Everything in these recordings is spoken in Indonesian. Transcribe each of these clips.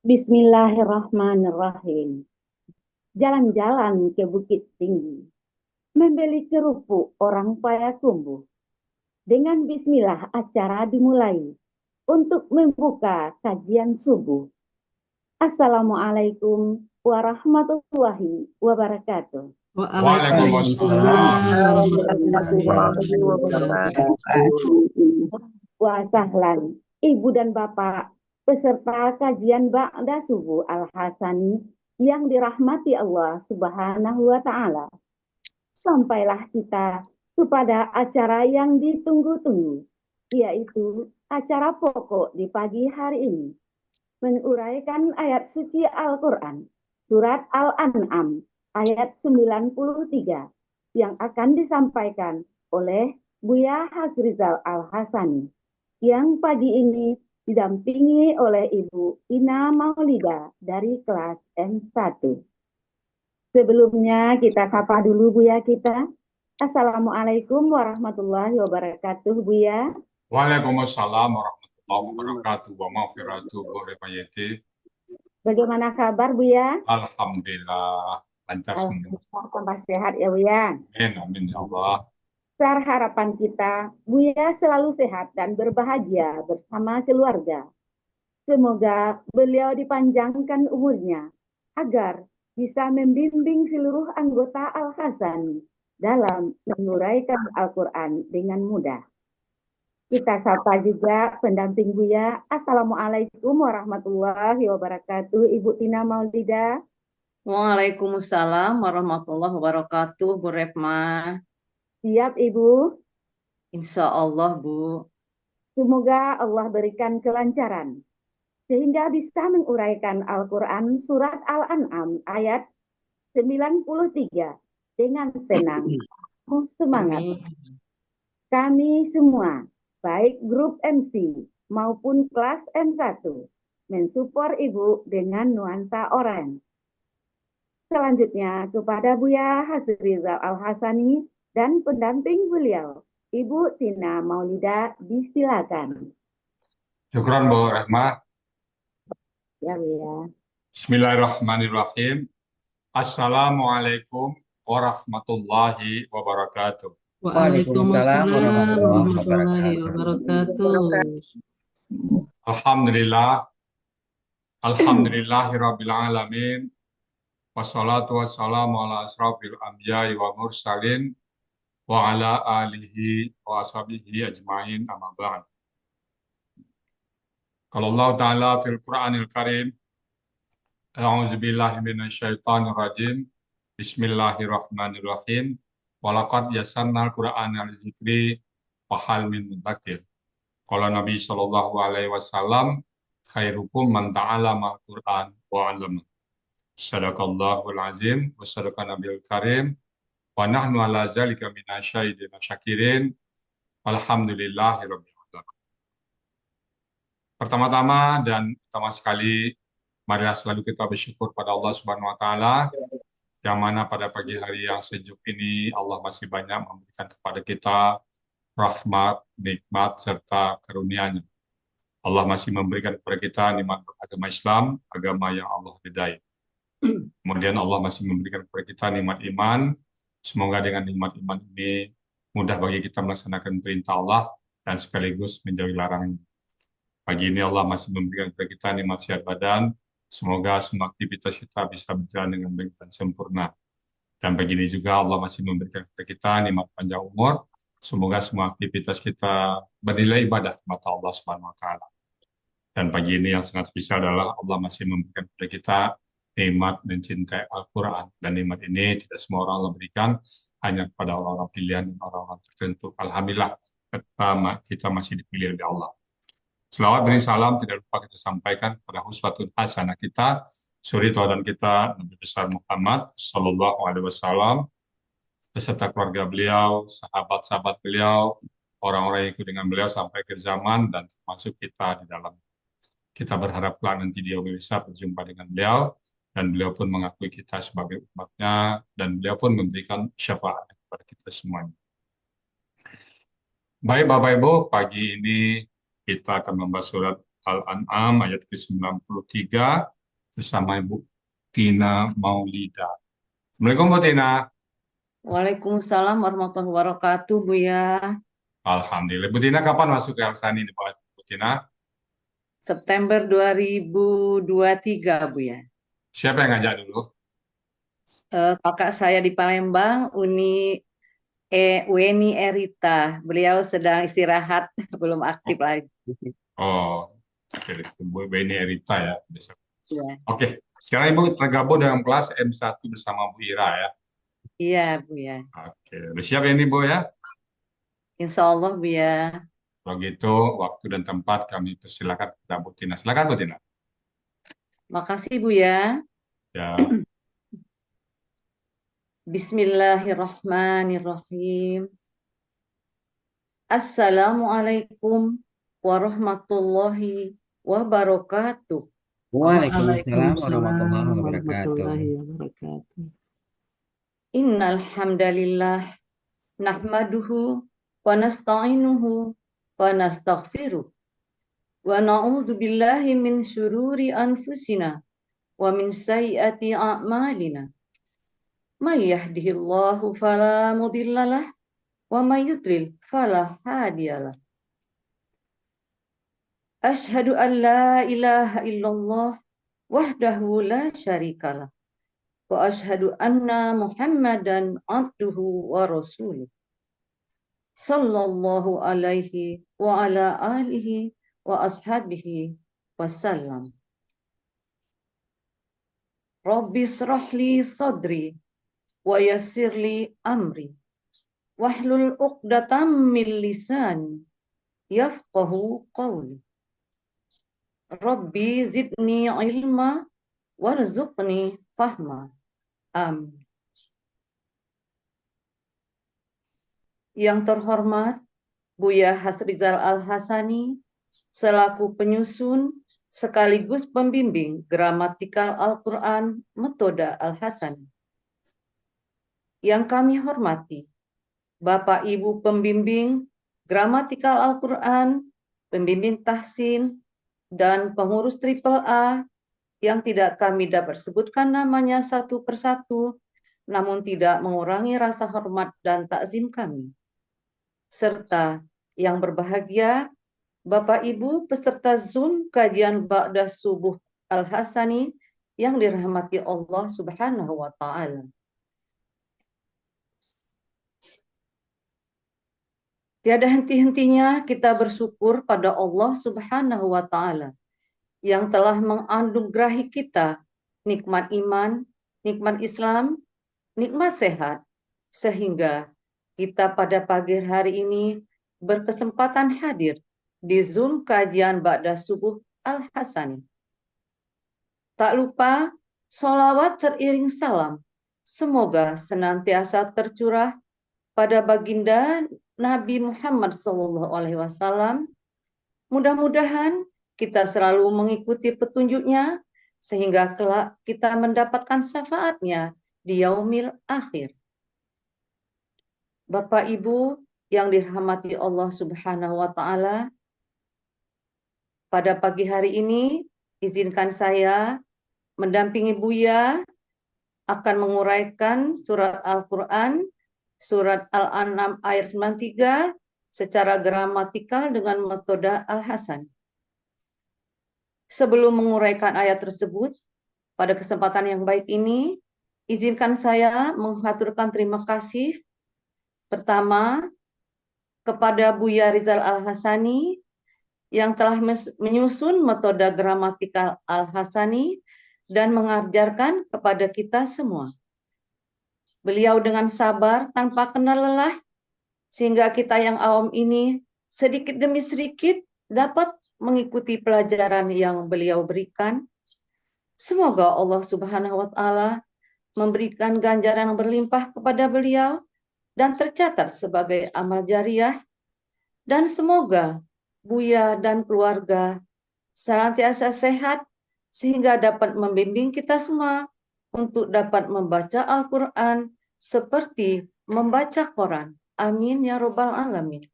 Bismillahirrahmanirrahim. Jalan-jalan ke Bukit Tinggi, membeli kerupuk orang Payakumbuh. Dengan bismillah acara dimulai untuk membuka kajian subuh. Assalamualaikum warahmatullahi wabarakatuh. Waalaikumsalam Waalaikumsalam warahmatullahi warahmatullahi wabarakatuh. wabarakatuh. Wasahlan, Ibu dan Bapak, peserta kajian Ba'da Subuh Al-Hasani yang dirahmati Allah Subhanahu wa Ta'ala. Sampailah kita kepada acara yang ditunggu-tunggu, yaitu acara pokok di pagi hari ini, menguraikan ayat suci Al-Quran, surat Al-An'am, ayat 93, yang akan disampaikan oleh Buya Hasrizal Al-Hasani, yang pagi ini didampingi oleh Ibu Ina Maulida dari kelas M1. Sebelumnya kita sapa dulu Buya kita. Assalamualaikum warahmatullahi wabarakatuh Buya. Waalaikumsalam warahmatullahi wabarakatuh. Wa maghfiratuh wa rifayati. Bagaimana kabar Buya? Alhamdulillah lancar semua. Alhamdulillah tambah sehat ya Buya. Amin amin ya Allah. Besar harapan kita, Buya selalu sehat dan berbahagia bersama keluarga. Semoga beliau dipanjangkan umurnya agar bisa membimbing seluruh anggota Al-Hasani dalam menguraikan Al-Quran dengan mudah. Kita sapa juga pendamping Buya. Assalamualaikum warahmatullahi wabarakatuh, Ibu Tina Maulida. Waalaikumsalam warahmatullahi wabarakatuh, Bu Retma. Siap Ibu? Insya Allah, Bu. Semoga Allah berikan kelancaran sehingga bisa menguraikan Al-Quran surat Al-An'am ayat 93 dengan tenang, semangat. Amin. Kami semua, baik grup MC maupun kelas M1, mensupport Ibu dengan nuansa orange. Selanjutnya kepada Buya Hasrizal Al-Hasani dan pendamping beliau, Ibu Tina Maulida, disilakan. Syukran Bu Rahma. Ya Buya. Bismillahirrahmanirrahim. Assalamualaikum warahmatullahi wabarakatuh. Waalaikumsalam warahmatullahi warahmatullahi wabarakatuh. Alhamdulillah. Alhamdulillahirabbil alamin. Wassalatu wassalamu ala asrafil anbiya'i wa mursalin wa ala alihi wa ashabihi ajma'in amma ba'd. Kalau Allah Ta'ala fil Qur'anil Karim, a'udzu billahi minasyaitonir rajim. Bismillahirrahmanirrahim. Walaqad yassarnal Qur'ana lizikri wa hal min mudzakir. Qala Nabi sallallahu alaihi wasallam, khairukum man ta'allama al-Qur'an wa 'allama. Sadaqallahul azim wa sadaqa nabiyul karim wa nahnu ala zalika minasyahidin syakirin. Alhamdulillahirabbil alamin. Pertama-tama dan utama sekali, marilah selalu kita bersyukur pada Allah Subhanahu wa taala, yang mana pada pagi hari yang sejuk ini Allah masih banyak memberikan kepada kita rahmat, nikmat serta karunia-Nya. Allah masih memberikan kepada kita nikmat agama Islam, agama yang Allah ridai. Kemudian Allah masih memberikan kepada kita nikmat iman. Semoga dengan nikmat iman ini mudah bagi kita melaksanakan perintah Allah dan sekaligus menjauhi larangan. Pagi ini Allah masih memberikan kepada kita nikmat sehat badan. Semoga semua aktivitas kita bisa berjalan dengan baik dan sempurna. Dan pagi ini juga Allah masih memberikan kepada kita nikmat panjang umur. Semoga semua aktivitas kita bernilai ibadah di mata Allah Subhanahu wa taala. Dan pagi ini yang sangat spesial adalah Allah masih memberikan kepada kita nikmat mencintai Al-Quran. Dan nikmat ini tidak semua orang Allah berikan, hanya kepada orang-orang pilihan dan orang-orang tertentu. Alhamdulillah, kita masih dipilih oleh Allah. Selawat dan salam tidak lupa kita sampaikan kepada uswatun hasanah kita, suri teladan kita, Nabi besar Muhammad Sallallahu Alaihi Wasallam, beserta keluarga beliau, sahabat-sahabat beliau, orang-orang yang ikut dengan beliau sampai ke zaman, dan termasuk kita di dalam. Kita berharap kelak nanti dia bisa berjumpa dengan beliau, dan beliau pun mengakui kita sebagai umatnya, dan beliau pun memberikan syafaat kepada kita semuanya. Baik Bapak Ibu, pagi ini kita akan membahas surat Al-An'am ayat ke-93 bersama Ibu Tina Maulida. Assalamualaikum Bu Tina. Waalaikumsalam warahmatullahi wabarakatuh, Buya. Alhamdulillah. Bu Tina kapan masuk ke Al-Sani nih Bu Tina? September 2023, Buya. Siapa yang ngajak dulu? Kakak saya di Palembang, Weni Erita. Beliau sedang istirahat, belum aktif lagi. Oh, oke. Bu Beni Erita ya. Iya, Oke. Sekarang Ibu tergabung dalam kelas M1 bersama Bu Ira ya. iya, Buya. Oke. Udah siap ya ini Bu ya? Insya Allah, Buya. Kalau gitu, waktu dan tempat kami persilakan kepada Bu Tina. Silakan Bu Tina. Makasih, Buya. Ya. Bismillahirrahmanirrahim. Assalamualaikum warahmatullahi wabarakatuh. Waalaikumsalam warahmatullahi Waalaikumsalam wabarakatuh. warahmatullahi wabarakatuh. Innal hamdalillah nahmaduhu wa nasta'inuhu wa nastaghfiruh wa na'udzu billahi min syururi anfusina wa min sayyiati a'malina. May yahdihillahu fala mudhillalah wa may yudlil fala hadiyalah. Asyhadu an la ilaha illallah wahdahu la syarikalah wa asyhadu anna Muhammadan abduhu wa rasuluh sallallahu alaihi wa ala alihi wa ashabihi wasallam. Rabbi srahli sadri wa yassirli amri wahlul uqdatam min lisani yafqahu qawli. Rabbi zidni ilma warzuqni fahma. Amin. Yang terhormat Buya Hasrizal Al-Hasani selaku penyusun sekaligus pembimbing gramatikal Al-Quran Metode Al-Hasani. Yang kami hormati Bapak Ibu pembimbing gramatikal Al-Quran, pembimbing tahsin, dan pengurus triple A yang tidak kami dapat sebutkan namanya satu persatu, namun tidak mengurangi rasa hormat dan takzim kami. Serta yang berbahagia, Bapak Ibu peserta Zoom kajian Ba'da Subuh Al-Hasani yang dirahmati Allah Subhanahu wa Ta'ala. Tiada henti-hentinya kita bersyukur pada Allah Subhanahu wa Ta'ala yang telah menganugerahi kita nikmat iman, nikmat Islam, nikmat sehat, sehingga kita pada pagi hari ini berkesempatan hadir di Zoom kajian Ba'da Subuh Al-Hasani. Tak lupa, sholawat teriring salam, semoga senantiasa tercurah pada baginda Nabi Muhammad SAW. Mudah-mudahan kita selalu mengikuti petunjuknya sehingga kelak kita mendapatkan syafaatnya di yaumil akhir. Bapak Ibu yang dirahmati Allah Subhanahu wa Ta'ala, pada pagi hari ini izinkan saya mendampingi Buya akan menguraikan surat Al-Quran Surat Al-An'am ayat 93 secara gramatikal dengan metode Al-Hasan. Sebelum menguraikan ayat tersebut, pada kesempatan yang baik ini, izinkan saya menghaturkan terima kasih pertama kepada Buya Rizal Al-Hasani yang telah menyusun metode gramatikal Al-Hasani dan mengajarkan kepada kita semua. Beliau dengan sabar tanpa kenal lelah, sehingga kita yang awam ini sedikit demi sedikit dapat mengikuti pelajaran yang beliau berikan. Semoga Allah Subhanahu wa Ta'ala memberikan ganjaran yang berlimpah kepada beliau dan tercatat sebagai amal jariah. Dan semoga Buya dan keluarga senantiasa sehat sehingga dapat membimbing kita semua untuk dapat membaca Al-Quran seperti membaca Quran. Amin ya Rabbal Alamin.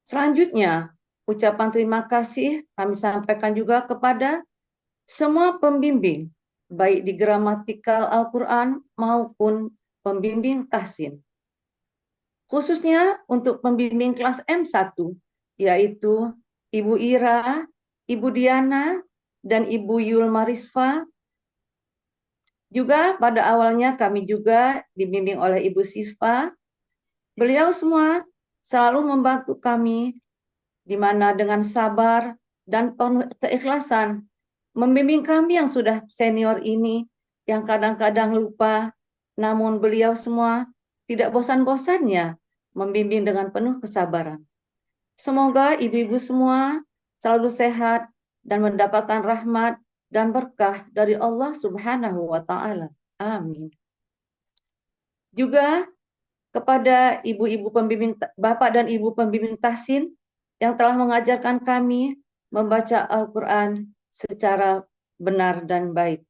Selanjutnya, ucapan terima kasih kami sampaikan juga kepada semua pembimbing, baik di gramatikal Al-Quran maupun pembimbing tahsin. Khususnya untuk pembimbing kelas M1, yaitu Ibu Ira, Ibu Diana, dan Ibu Yulma Rizfa. Juga pada awalnya kami juga dibimbing oleh Ibu Sifa. Beliau semua selalu membantu kami, di mana dengan sabar dan penuh keikhlasan membimbing kami yang sudah senior ini, yang kadang-kadang lupa, namun beliau semua tidak bosan-bosannya membimbing dengan penuh kesabaran. Semoga ibu-ibu semua selalu sehat dan mendapatkan rahmat dan berkah dari Allah Subhanahu wa Ta'ala. Amin. Juga kepada ibu-ibu pembimbing, bapak dan ibu pembimbing tahsin yang telah mengajarkan kami membaca Al-Quran secara benar dan baik.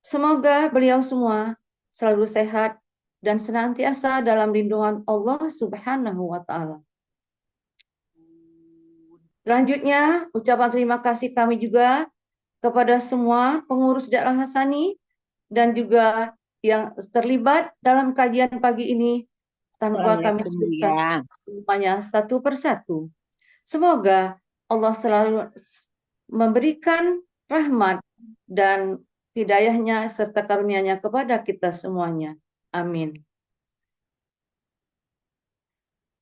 Semoga beliau semua selalu sehat dan senantiasa dalam lindungan Allah Subhanahu wa Ta'ala. Selanjutnya, ucapan terima kasih kami juga kepada semua pengurus Dakwah Hasani dan juga yang terlibat dalam kajian pagi ini tanpa kami sebutkan semuanya satu persatu. Semoga Allah selalu memberikan rahmat dan hidayahnya serta karunia-Nya kepada kita semuanya. Amin.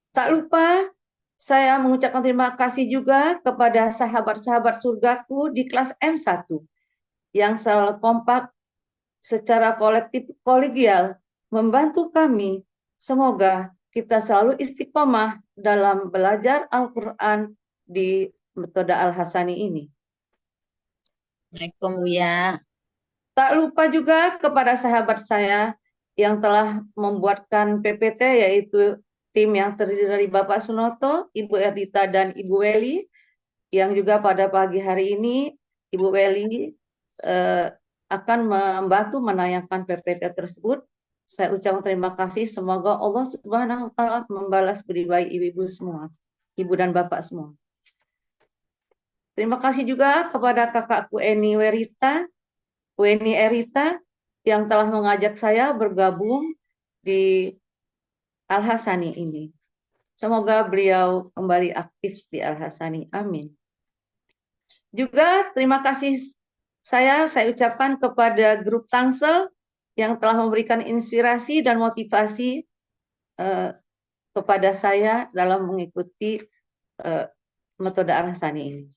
Tak lupa saya mengucapkan terima kasih juga kepada sahabat-sahabat surgaku di kelas M1 yang selalu kompak secara kolektif kolegial membantu kami. Semoga kita selalu istiqomah dalam belajar Al-Quran di metode Al-Hasani ini. Assalamualaikum Buya. Tak lupa juga kepada sahabat saya yang telah membuatkan PPT, yaitu tim yang terdiri dari Bapak Sunoto, Ibu Erdita, dan Ibu Weli, yang juga pada pagi hari ini Ibu Weli akan membantu menayangkan PPT tersebut. Saya ucapkan terima kasih. Semoga Allah Subhanahu wa Ta'ala membalas budi baik ibu-ibu semua, ibu dan bapak semua. Terima kasih juga kepada kakakku Weni Erita yang telah mengajak saya bergabung di Al-Hasani ini. Semoga beliau kembali aktif di Al-Hasani. Amin. Juga terima kasih saya ucapkan kepada grup Tangsel yang telah memberikan inspirasi dan motivasi kepada saya dalam mengikuti metode Al-Hasani ini.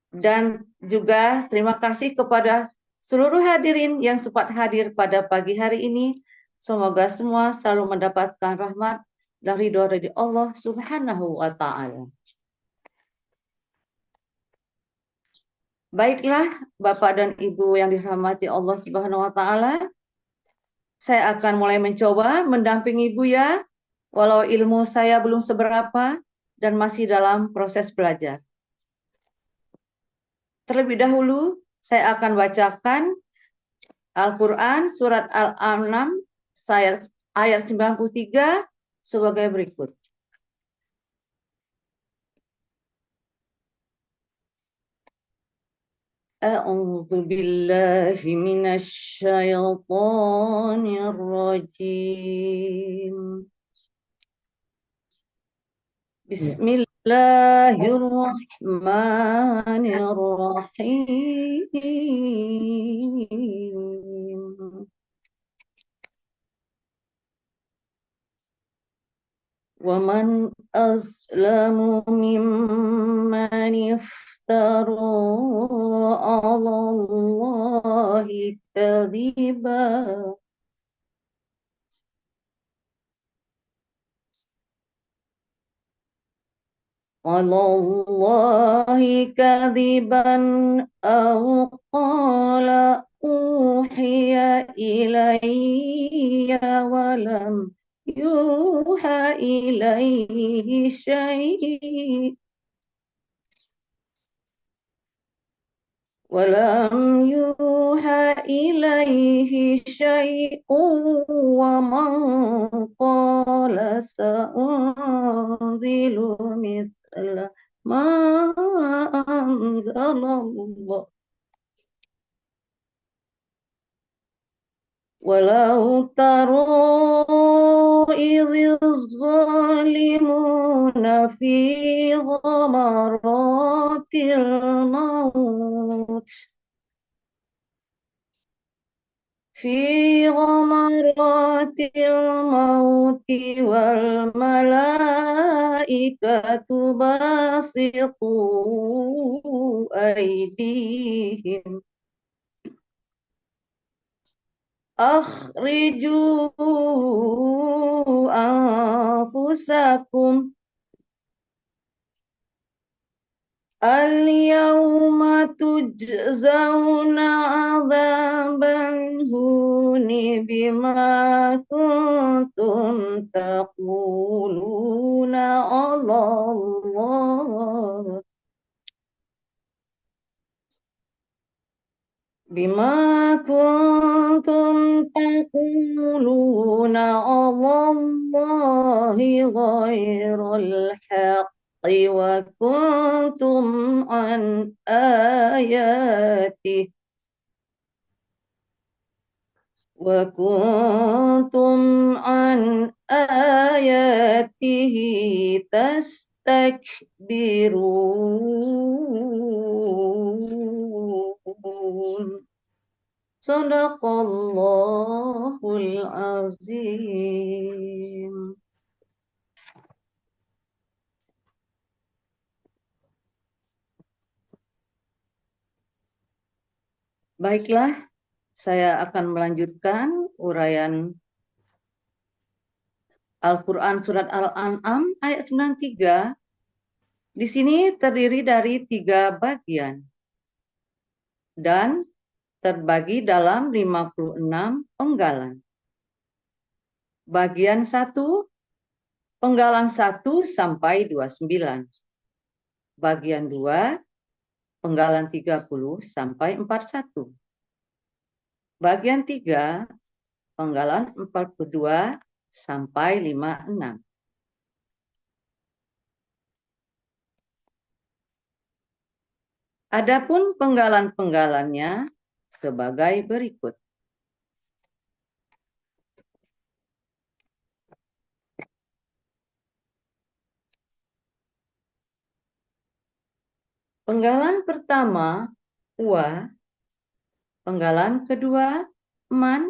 Dan juga terima kasih kepada seluruh hadirin yang sempat hadir pada pagi hari ini. Semoga semua selalu mendapatkan rahmat dan ridho dari Allah Subhanahu wa Ta'ala. Baiklah, Bapak dan Ibu yang dirahmati Allah Subhanahu wa Ta'ala, saya akan mulai mencoba mendampingi Buya, walau ilmu saya belum seberapa dan masih dalam proses belajar. Terlebih dahulu, saya akan bacakan Al-Quran surat Al-An'am ayat 93 sebagai berikut. A'udzu billahi minasy syaithanir rajim. Bismillahirrahmanirrahim. ومن أظلم ممن افترى على الله كذبا أو قال أوحي إلي ولم يوحى إليه شيء ومن قال سأنزل مثل ما أنزل Walau taro idh zalimuna fi ghamaratil maut wal malaikatu basitu aydihim akhriju anfusakum al-yawma tujzauna adzabal huni bima kuntum taquluna 'ala Allah bima kuntum taquluna 'ala Allahi ghairal haqqi wa kuntum an ayatihi tastakbirun. Sadaqallahul azim. Baiklah, saya akan melanjutkan uraian Al-Quran Surat Al-An'am ayat 93. Di sini terdiri dari 3 bagian dan terbagi dalam 56 penggalan. Bagian 1, penggalan 1 sampai 29. Bagian 2, penggalan 30 sampai 41. Bagian 3, penggalan 42 sampai 56. Adapun penggalan-penggalannya sebagai berikut. Penggalan pertama, wa. Penggalan kedua, man.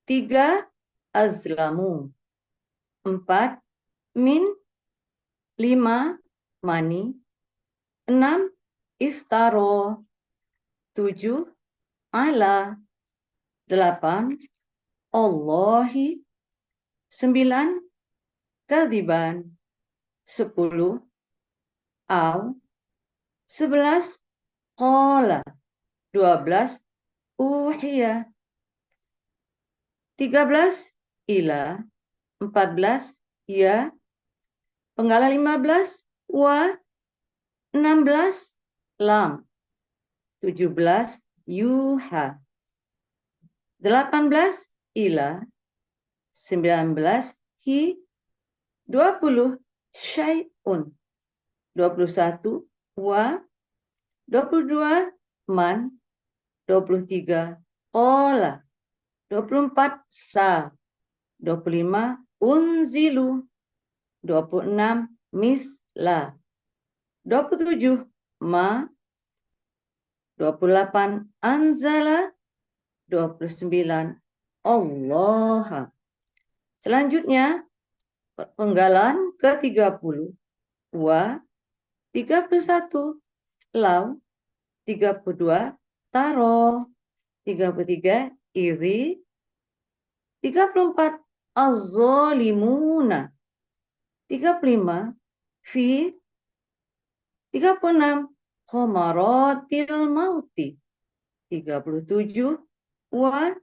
3, azlamu. 4, min. 5, mani. 6, iftaro. 7, ala. 8, Allahi. 9, kadiban. 10, au. 11, qala. 12, uhiya. 13, ila. 14, ya. Penggalan 15, wa. 16, lam. 17, yuha. 18, ila. 19, hi. 20, syai'un. 21, wa. 22, man. 23, qala. 24, sa. 25, unzilu. 26, misla. 27, ma. 28, anzala. 29, Allah. Selanjutnya, penggalan ke-30, wa. 31, lau. 32, taro. 33, iri. 34, az-zalimuna. 35, fi. 36, khamaratil mauti. 37, wa.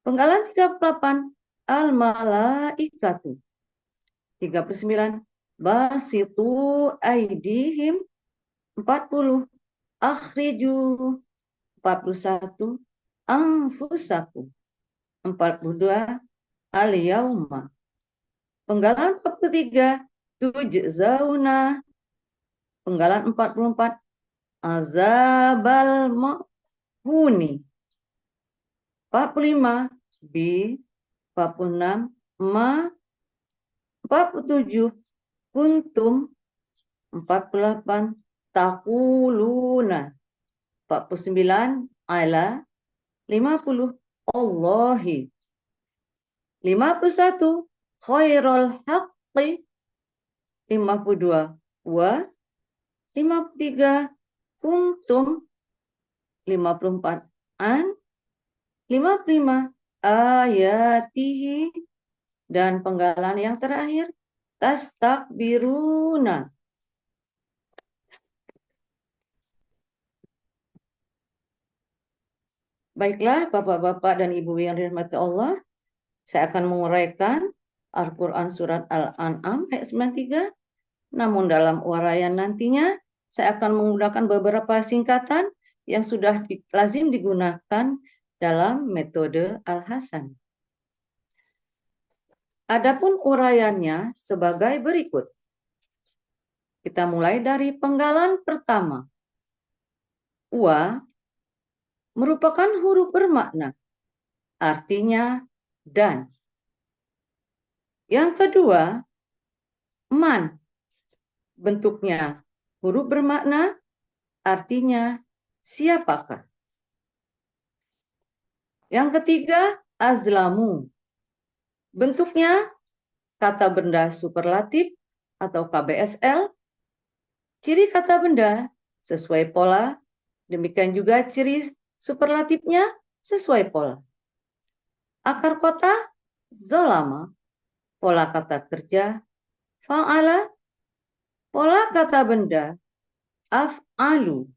Penggalan 38, al-malaikatu. 39, basitu aidihim. 40, akhriju. 41, anfusakum. 42, al-yauma. Penggalan 43, tujzauna. Penggalan 44, azabal mahuni. 45 bi, 46 ma, 47 kuntum, 48 taquluna, 49 ala, 50 Allahi, 51 khairul haqqi, 52 wa, 53 kuntum, 54 an, 55 ayatihi, dan penggalan yang terakhir tastakbiruna. Baiklah Bapak-bapak dan Ibu yang dirahmati Allah, saya akan menguraikan Al-Quran Surat Al-An'am ayat 93. Namun dalam uraian nantinya, saya akan menggunakan beberapa singkatan yang sudah lazim digunakan dalam metode Al-Hasan. Adapun uraiannya sebagai berikut. Kita mulai dari penggalan pertama. Wa merupakan huruf bermakna, artinya dan. Yang kedua, man, bentuknya huruf bermakna, artinya siapakah. Yang ketiga, azlamu, bentuknya kata benda superlatif atau KBSL, ciri kata benda sesuai pola, demikian juga ciri superlatifnya sesuai pola. Akar kata zolama, pola kata kerja fa'ala, pola kata benda af'alu.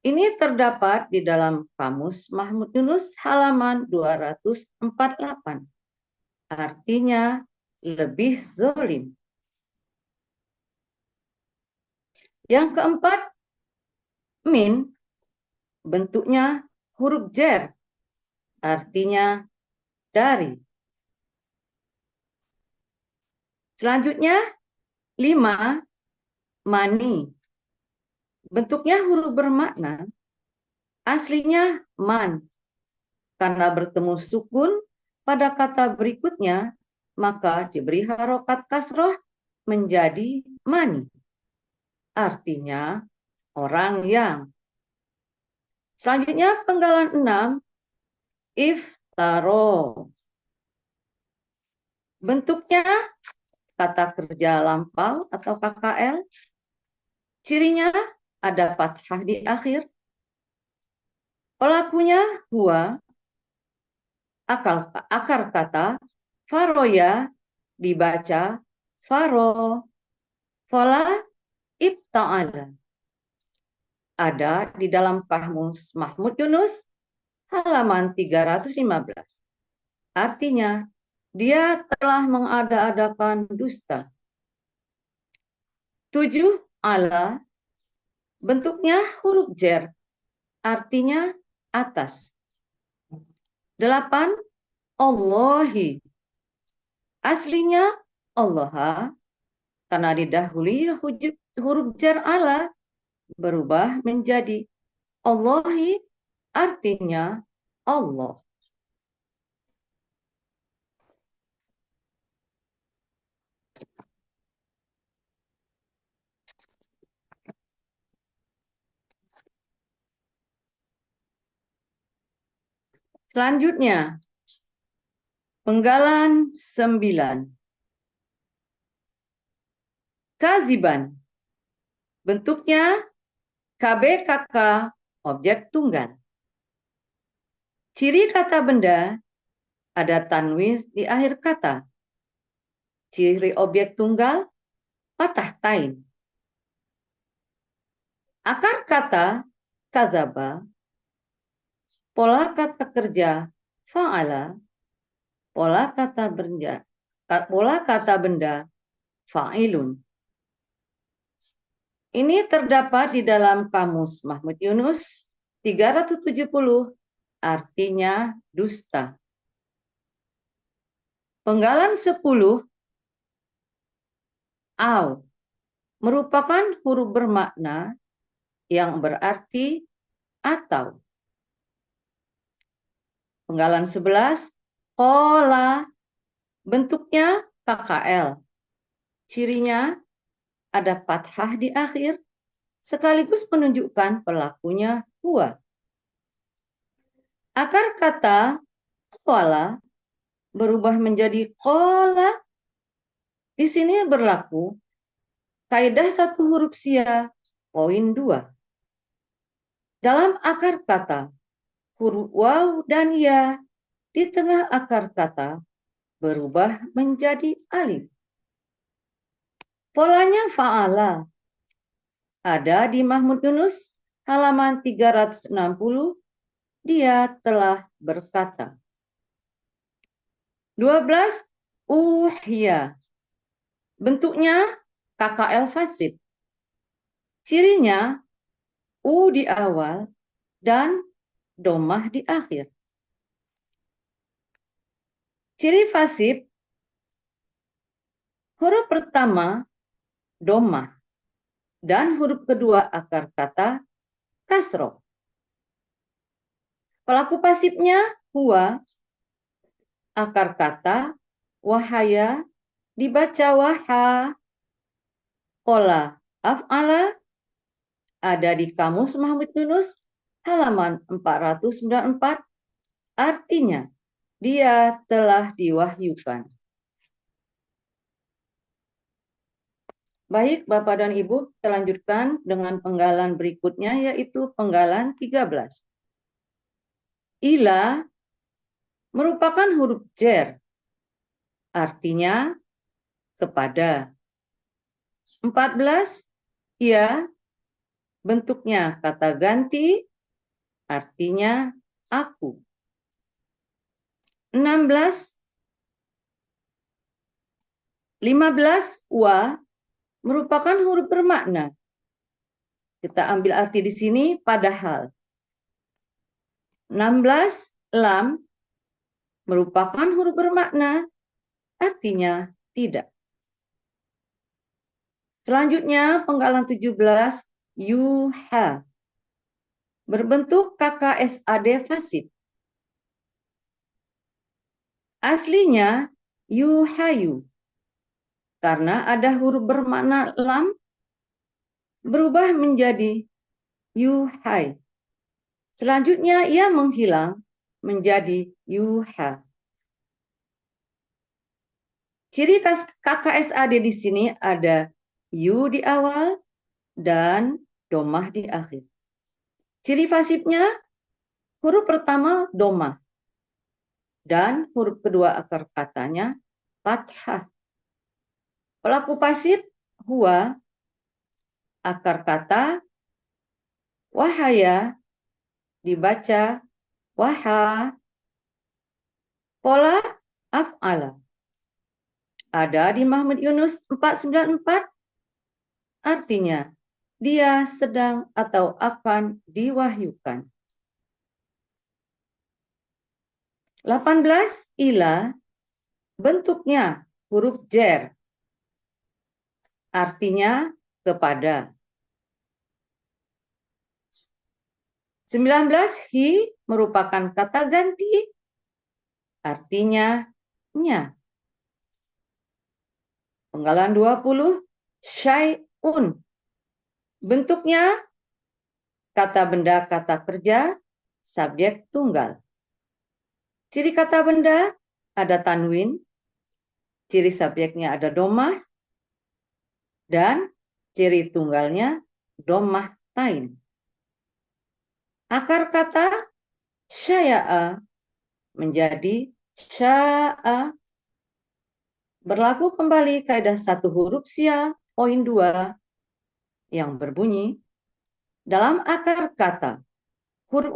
Ini terdapat di dalam Kamus Mahmud Yunus halaman 248. Artinya lebih zolim. Yang keempat, min, bentuknya huruf jer, artinya dari. Selanjutnya, 5, mani. Bentuknya huruf bermakna, aslinya man. Karena bertemu sukun pada kata berikutnya, maka diberi harokat kasroh menjadi mani. Artinya orang yang. Selanjutnya penggalan 6, iftaro. Bentuknya kata kerja lampau atau KKL. Cirinya ada fathah di akhir. Pelakunya huwa. Akar kata faroya dibaca faro. Fola ibta'ala. Ada di dalam Kamus Mahmud Yunus halaman 315. Artinya, dia telah mengada-adakan dusta. 7, ala, bentuknya huruf jer, artinya atas. 8, Allahi, aslinya Allah, karena didahului huruf jer ala, berubah menjadi Allahi, artinya Allah. Selanjutnya, penggalan 9. Kaziban, bentuknya KBKK objek tunggal. Ciri kata benda ada tanwin di akhir kata. Ciri objek tunggal patah tain. Akar kata kazaba, pola kata kerja fa'ala, pola kata benda fa'ilun. Ini terdapat di dalam Kamus Mahmud Yunus 370, artinya dusta. Penggalan 10, au, merupakan huruf bermakna yang berarti atau. Penggalan 11, kola. Bentuknya KKL. Cirinya ada fathah di akhir, sekaligus menunjukkan pelakunya huwa. Akar kata koala berubah menjadi kola. Di sini berlaku kaidah satu huruf sia, poin 2. Dalam akar kata, huruf waw dan ya di tengah akar kata berubah menjadi alif. Polanya fa'ala. Ada di Mahmud Yunus halaman 360. Dia telah berkata. 12. Uhya. Bentuknya KKL fasib. Cirinya U di awal dan domah di akhir. Ciri fasib, huruf pertama domah dan huruf kedua akar kata kasroh. Pelaku pasifnya huwa, akar kata wahaya dibaca waha. Kola af'ala ada di Kamus Mahmud Yunus halaman 494. Artinya dia telah diwahyukan. Baik Bapak dan Ibu, kita lanjutkan dengan penggalan berikutnya, yaitu penggalan 13. Ila merupakan huruf jer, artinya kepada. 14. Ya, bentuknya kata ganti, artinya aku. 16. 15. Wa merupakan huruf bermakna. Kita ambil arti di sini padahal. 16. Lam merupakan huruf bermakna, artinya tidak. Selanjutnya penggalan 17. Yuha berbentuk KKSAD fasib. Aslinya yuhayu. Karena ada huruf bermakna lam, berubah menjadi yuhai. Selanjutnya ia menghilang menjadi yuha. Ciri KKSAD di sini ada yu di awal dan domah di akhir. Ciri fasibnya huruf pertama domah dan huruf kedua akar katanya fathah. Pelaku pasif huwa, akar kata wahaya dibaca waha. Pola af'ala ada di Mahmud Yunus 494. Artinya dia sedang atau akan diwahyukan. 18. Ila bentuknya huruf jer, artinya kepada. 19. Hi merupakan kata ganti, artinya nya. Penggalan 20. Syai'un bentuknya kata benda kata kerja, subjek tunggal. Ciri kata benda ada tanwin, ciri subjeknya ada domah, dan ciri tunggalnya domah tain. Akar kata sya'a menjadi sya'a. Berlaku kembali kaidah satu huruf sia, poin 2, yang berbunyi, dalam akar kata, huruf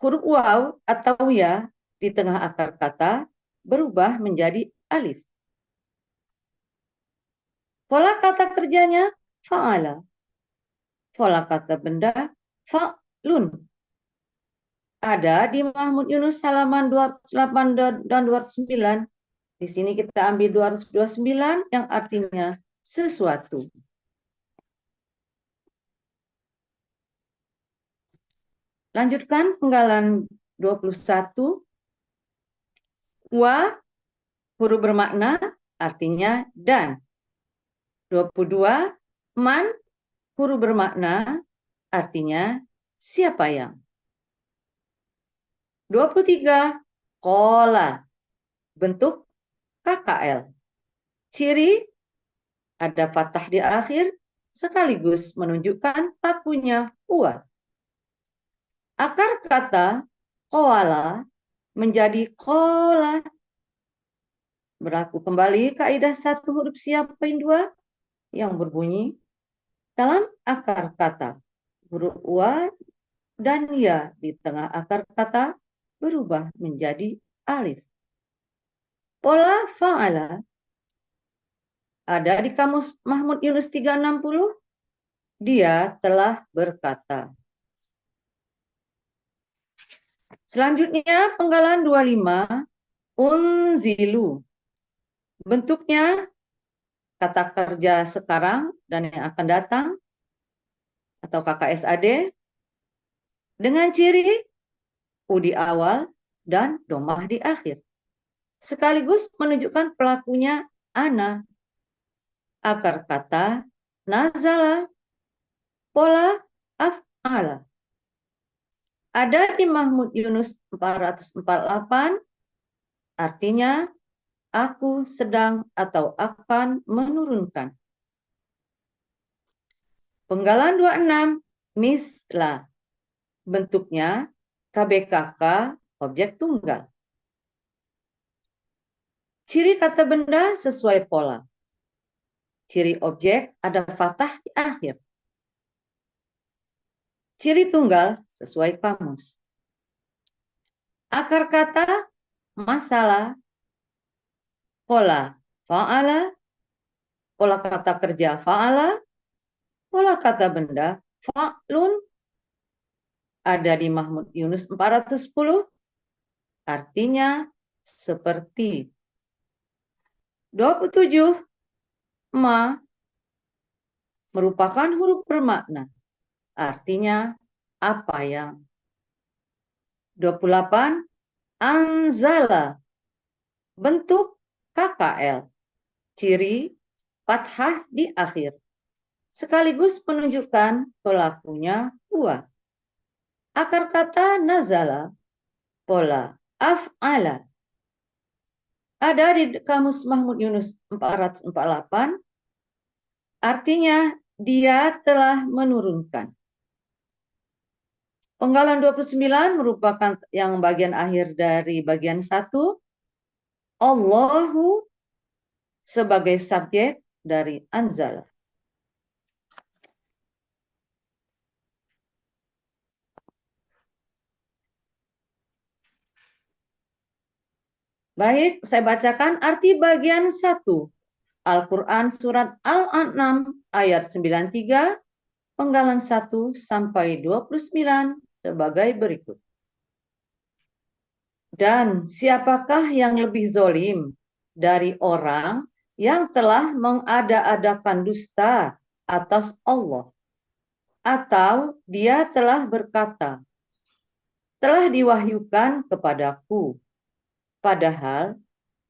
waw atau ya di tengah akar kata berubah menjadi alif. Pola kata kerjanya fa'ala. Pola kata benda fa'lun. Ada di Mahmud Yunus halaman 208 dan 209. Di sini kita ambil 229 yang artinya sesuatu. Lanjutkan penggalan 21. Wa huruf bermakna artinya dan. 22 man huruf bermakna artinya siapa yang. 23 kola bentuk KKL. Ciri ada fathah di akhir sekaligus menunjukkan pakunya wa. Akar kata koala menjadi kola. Berlaku kembali kaidah satu huruf siapin dua yang berbunyi dalam akar kata huruf wa dan ya di tengah akar kata berubah menjadi alif. Pola fa'ala ada di kamus Mahmud Yunus 360. Dia telah berkata. Selanjutnya penggalan 25 unzilu. Bentuknya kata kerja sekarang dan yang akan datang atau KKSAD dengan ciri u di awal dan domah di akhir. Sekaligus menunjukkan pelakunya ana. Akar kata nazala, pola af'ala. Ada di Mahmud Yunus 448, artinya aku sedang atau akan menurunkan. Penggalan 26, misla. Bentuknya KBKK objek tunggal. Ciri kata benda sesuai pola. Ciri objek ada fathah di akhir. Ciri tunggal sesuai kamus. Akar kata masalah, pola fa'ala, pola kata kerja fa'ala, pola kata benda fa'lun, ada di Mahmud Yunus 410, artinya seperti. 27 ma merupakan huruf bermakna, artinya apa yang. 28 anzala bentuk KKL, ciri fathah di akhir, sekaligus menunjukkan pelakunya huwa. Akar kata nazala, pola af'ala. Ada di kamus Mahmud Yunus 448, artinya dia telah menurunkan. Penggalan 29 merupakan yang bagian akhir dari bagian 1. Allahu sebagai subjek dari anzala. Baik, saya bacakan arti bagian 1. Al-Quran Surat Al-An'am ayat 93, penggalan 1 sampai 29 sebagai berikut. Dan siapakah yang lebih zolim dari orang yang telah mengada-adakan dusta atas Allah? Atau dia telah berkata, telah diwahyukan kepadaku, padahal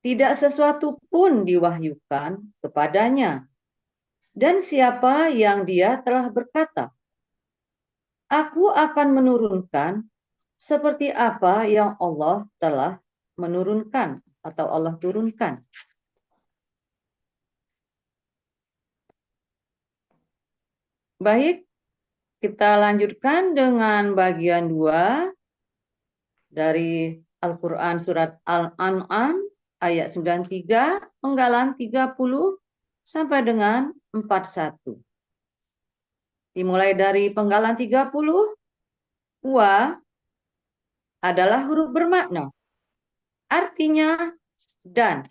tidak sesuatu pun diwahyukan kepadanya. Dan siapa yang dia telah berkata, aku akan menurunkan seperti apa yang Allah telah menurunkan atau Allah turunkan. Baik, kita lanjutkan dengan bagian 2 dari Al-Quran Surat Al-An'am ayat 93, penggalan 30 sampai dengan 41. Dimulai dari penggalan 30, wa adalah huruf bermakna, artinya dan.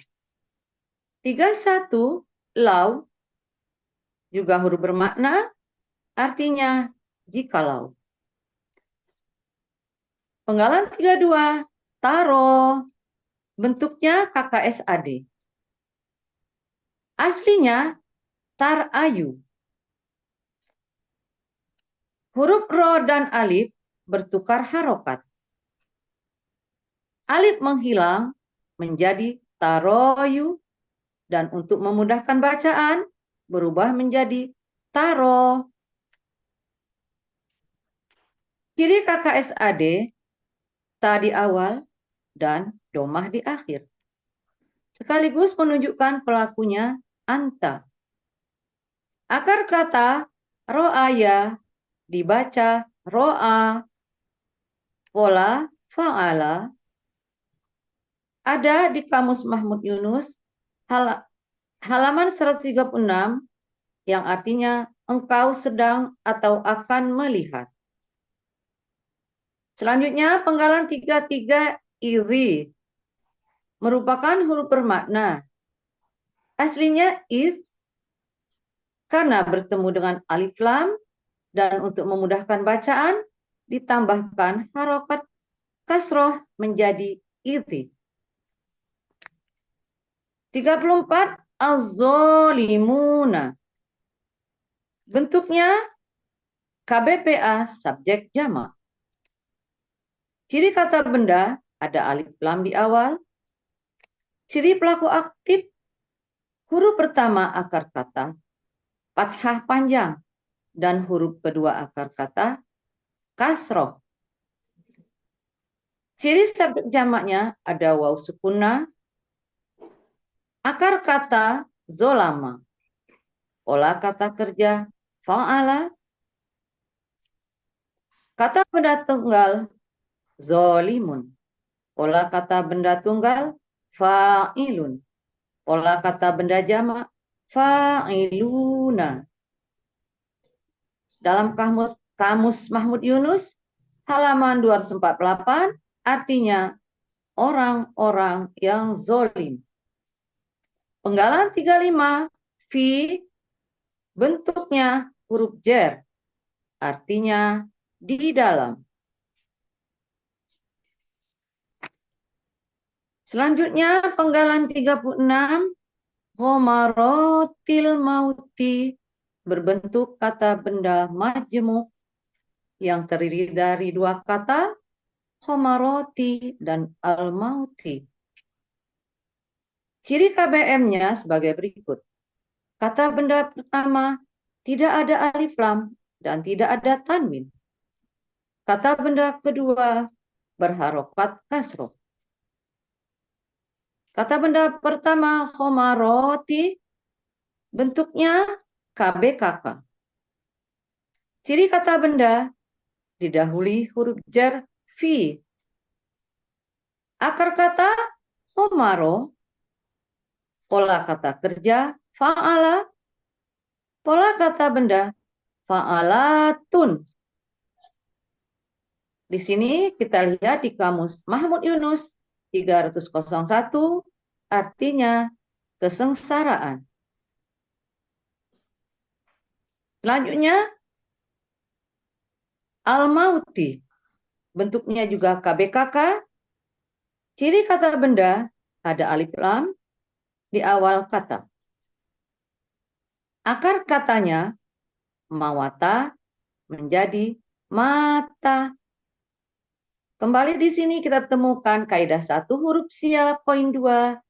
31, lau juga huruf bermakna, artinya jikalau. Penggalan 32, taro, bentuknya KKSAD. Aslinya tarayu. Huruf ro dan alif bertukar harokat. Alif menghilang menjadi taroyu, dan untuk memudahkan bacaan berubah menjadi taro. Ciri KKSAD, ta di awal dan domah di akhir. Sekaligus menunjukkan pelakunya anta. Akar kata ro'aya dibaca ro'a, pola fa'ala, ada di Kamus Mahmud Yunus halaman 136 yang artinya engkau sedang atau akan melihat. Selanjutnya penggalan 33 iri merupakan huruf bermakna. Aslinya is, karena bertemu dengan alif lam dan untuk memudahkan bacaan ditambahkan harokat kasroh menjadi iri. 34 az-zolimuna. Bentuknya KBPA subjek jamak. Ciri kata benda ada alif lam di awal. Ciri pelaku aktif, huruf pertama akar kata fathah panjang dan huruf kedua akar kata kasroh. Ciri subjek jamaknya ada waw sukunah, akar kata zolama, pola kata kerja fa'ala, kata benda tunggal zolimun, pola kata benda tunggal fa'ilun, pola kata benda jamak fa'iluna. Dalam Kamus Mahmud Yunus halaman 248 artinya orang-orang yang zolim. Penggalan 35 fi, bentuknya huruf jer, artinya di dalam. Selanjutnya penggalan 36 homarotil mauti, berbentuk kata benda majemuk yang terdiri dari dua kata homaroti dan al-mauti. Ciri KBM-nya sebagai berikut. Kata benda pertama tidak ada alif lam dan tidak ada tanwin. Kata benda kedua berharokat kasroh. Kata benda pertama homaroti, bentuknya KBKK. Ciri kata benda didahului huruf jar fi. Akar kata homaro, pola kata kerja fa'ala, pola kata benda fa'alatun. Di sini kita lihat di Kamus Mahmud Yunus 301 artinya kesengsaraan. Selanjutnya al-mauti, bentuknya juga KBKK. Ciri kata benda ada alif lam di awal kata. Akar katanya mawata menjadi mata. Kembali di sini kita temukan kaidah 1 huruf sia poin 2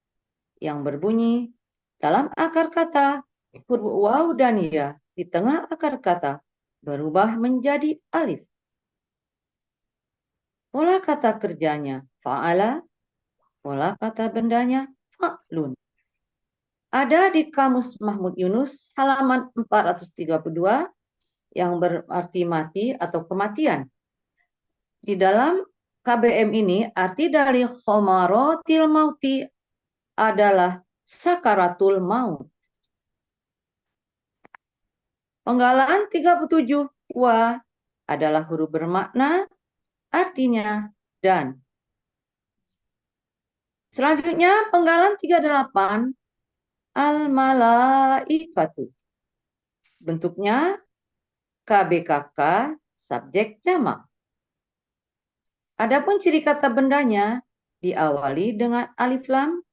yang berbunyi dalam akar kata huruf waw dan ya di tengah akar kata berubah menjadi alif. Pola kata kerjanya fa'ala, pola kata bendanya fa'lun. Ada di Kamus Mahmud Yunus halaman 432 yang berarti mati atau kematian. Di dalam KBM ini arti dari homarotil mauti adalah sakaratul maut. Penggalan 37 wa adalah huruf bermakna artinya dan. Selanjutnya penggalan 38 al-malaikatu. Bentuknya KBKK subjek jamak. Adapun ciri kata bendanya diawali dengan alif lam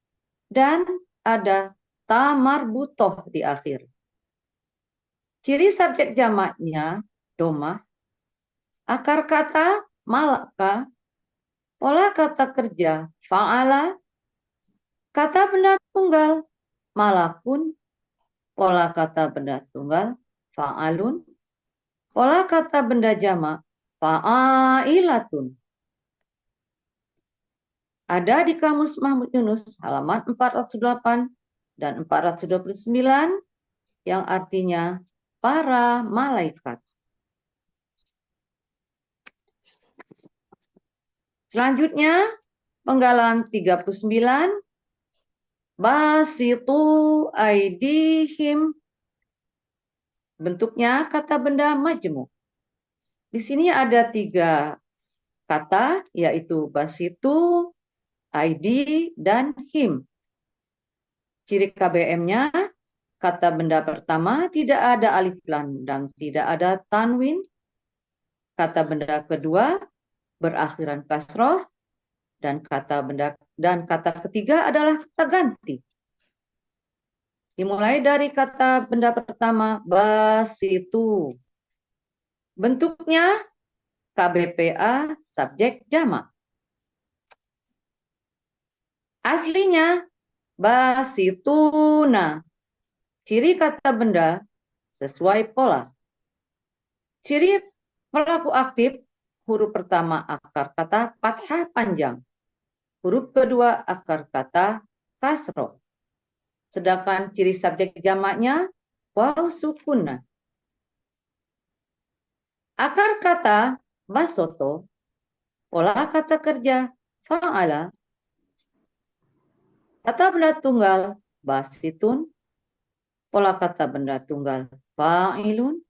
dan ada ta marbutoh di akhir. Ciri subjek jamaknya domah, akar kata malaka, pola kata kerja fa'ala, Kata benda tunggal, malakun. Pola kata benda tunggal, fa'alun. Pola kata benda jamak, fa'ilatun. Ada di Kamus Mahmud Yunus halaman 408 dan 429 yang artinya para malaikat. Selanjutnya, penggalan 39, basitu aidihim. Bentuknya kata benda majemuk. Di sini ada 3 kata, yaitu basitu, ID, dan him. Ciri KBM-nya, kata benda pertama tidak ada alif lam dan tidak ada tanwin. Kata benda kedua berakhiran kasroh dan kata ketiga adalah kata ganti. Dimulai dari kata benda pertama, basitu. Bentuknya KBPA subjek jamak. Aslinya basituna. Ciri kata benda sesuai pola. Ciri pelaku aktif, huruf pertama akar kata fathah panjang. Huruf kedua akar kata kasroh. Sedangkan ciri subjek jamaknya waw sukuna. Akar kata basoto, pola kata kerja fa'ala. Kata benda tunggal basitun, pola kata benda tunggal fa'ilun,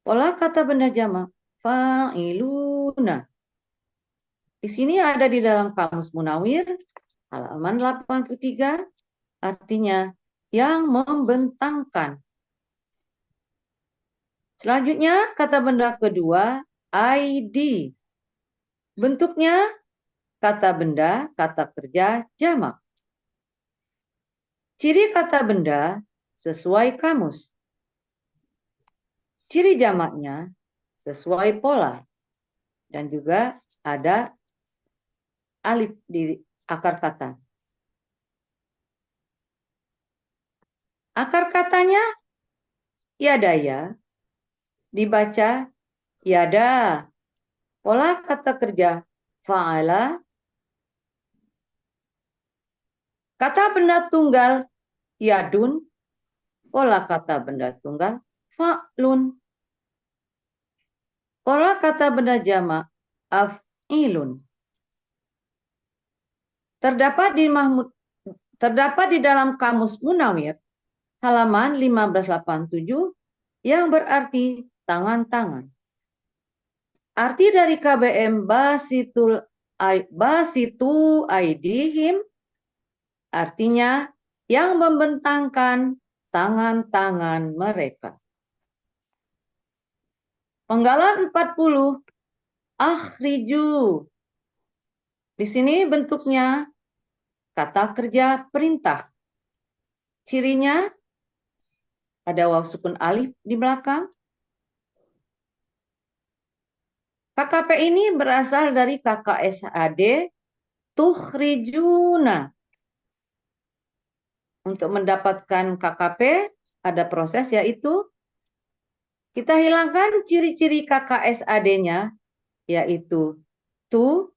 pola kata benda jamak fa'iluna. Di sini ada di dalam Kamus Munawir halaman 83, artinya yang membentangkan. Selanjutnya kata benda kedua ID. Bentuknya kata benda kata kerja jamak. Ciri kata benda sesuai kamus. Ciri jamaknya sesuai pola. Dan juga ada alif di akar kata. Akar katanya yadaya, dibaca yada. Pola kata kerja fa'ala. Kata benda tunggal yadun. Pola kata benda tunggal fa'lun. Pola kata benda jamak af'ilun. Terdapat di dalam Kamus Munawir halaman 1587 yang berarti tangan-tangan. Arti dari KBM basitu aidihim artinya yang membentangkan tangan-tangan mereka. Penggalan 40, akhriju. Di sini bentuknya kata kerja perintah. Cirinya ada waw sukun alif di belakang. KKP ini berasal dari KKSAD tukhrijuna. Untuk mendapatkan KKP ada proses yaitu kita hilangkan ciri-ciri KKSAD-nya yaitu tu.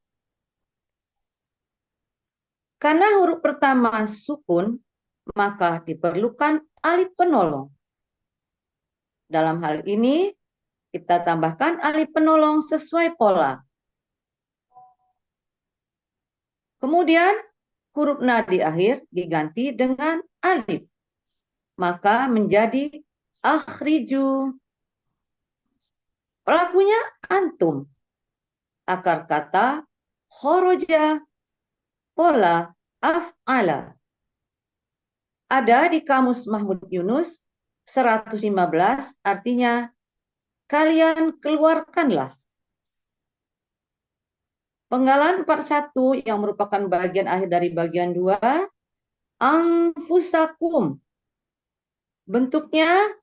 Karena huruf pertama sukun maka diperlukan alif penolong. Dalam hal ini kita tambahkan alif penolong sesuai pola. Kemudian huruf na di akhir diganti dengan alif. Maka menjadi akhriju. Pelakunya antum. Akar kata khoroja. Pola af'ala. Ada di Kamus Mahmud Yunus 115 artinya kalian keluarkanlah. Penggalan 41 yang merupakan bagian akhir dari bagian 2. Anfusakum. Bentuknya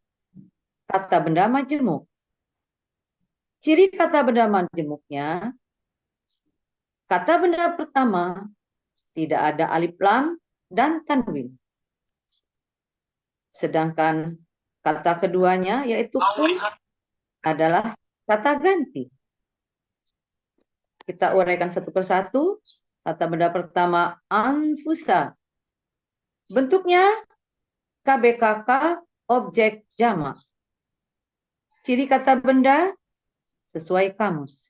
kata benda majemuk. Ciri kata benda majemuknya, kata benda pertama tidak ada alif lam dan tanwin. Sedangkan kata keduanya yaitu kum adalah kata ganti. Kita uraikan satu persatu. Kata benda pertama anfusa. Bentuknya KBKK objek jamak. Ciri kata benda sesuai kamus.